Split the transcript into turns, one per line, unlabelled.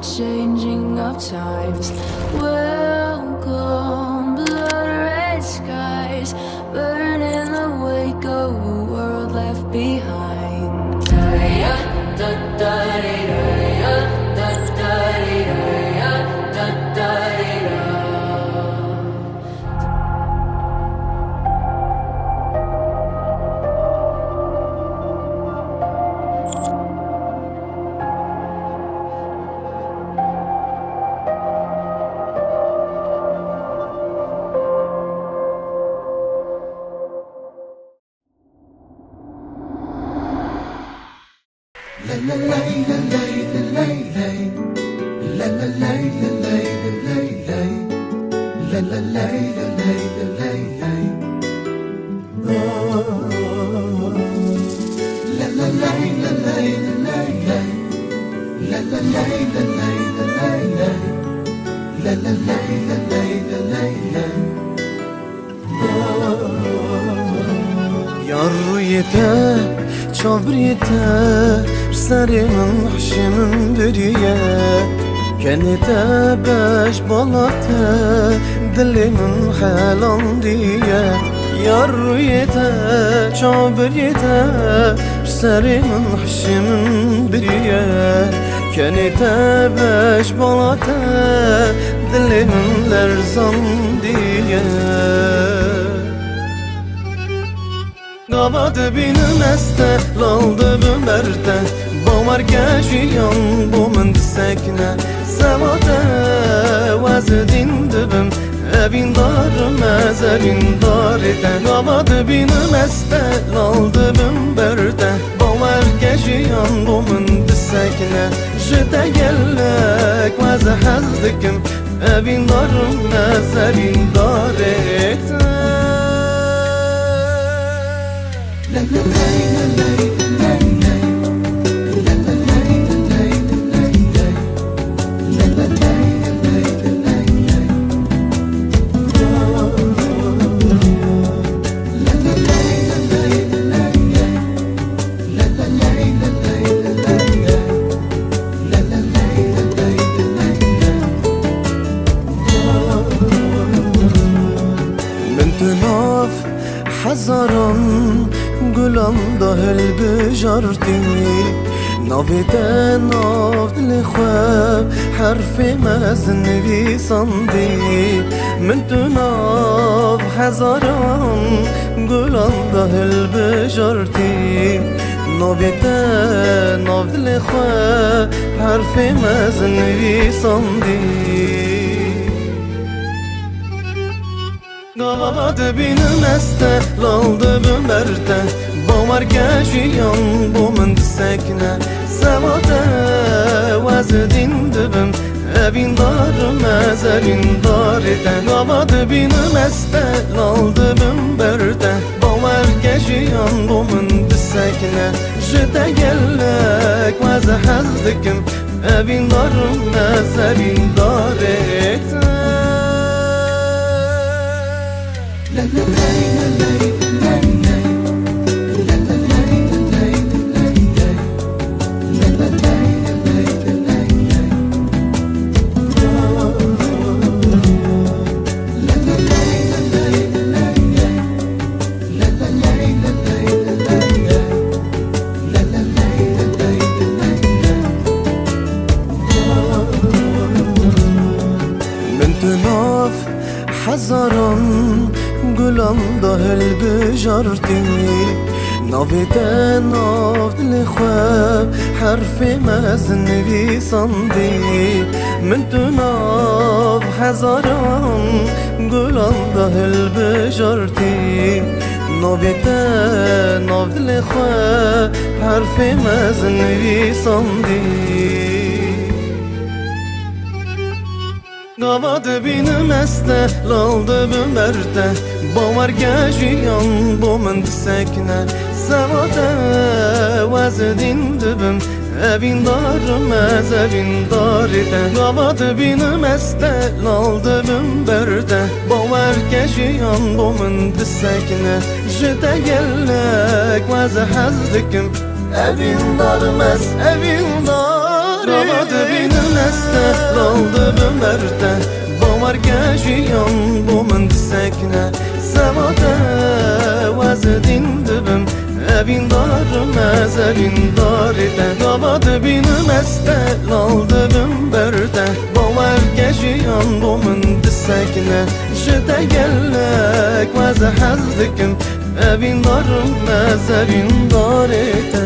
changing of times. Welcome, blood red skies, burn in the wake of a world left behind. Da-da-ya, da-da-da-da-ya, da-da-da-da-ya, da-da-da-da.
ياريته شابريته سري من حشي من بريه كانت باش بلاته دلي من حالم ديه ياريته شابريته سري من حشي من بريه كانت باش بلاته دلي من لرزم ديه Gavadı benim este, laldı bümerte Bamar geçiyan bu mendsekne Sevate vazedin dibim Evin darım ezelin daride Gavadı benim este, laldı bümerte Bamar geçiyan bu mendsekne Jete gellek vaze hazdikim Evin darım ezelin daride حزران گلم دهل بجارتی ناویده ناو دل خواب حرف مزن بیساندی من تو ناو حزران گلم دهل بجارتی ناویده ناو دل خواب حرف مزن بیساندی Gavadı benim este, laldı bümerte Bamar geçiyan bu mendsekne Sevate vazedin dibim Evin darım ezelin daride Gavadı benim este, laldı bümerte Bamar geçiyan bu mendsekne Jete gellek vaze hazdikim Evin darım ezelin daride حزران گلم دهل بجارتی ناویده ناو دل خواب حرف مزن بیساندی من تو ناو حزران گلم دهل بجارتی ناویده ناو دل خواب حرف مزن بیساندی Gavadı benim este, laldı bümerte Bamar geçiyan bu mendsekne Sevate vazedin dibim Evin darım ezelin daride Gavadı benim este, laldı bümerte Bamar geçiyan bu mendsekne Jete gellek vaze hazdikim Evin darım evin dar Davadı benim este laldı bümerde Bavar gejiyan bu min disekne Semate vazedin dibim Evin darım ez evin daride Davadı benim este laldı bümerde Bavar gejiyan bu min disekne Jete gellek vaze hazdikim Evin darım ez evin daride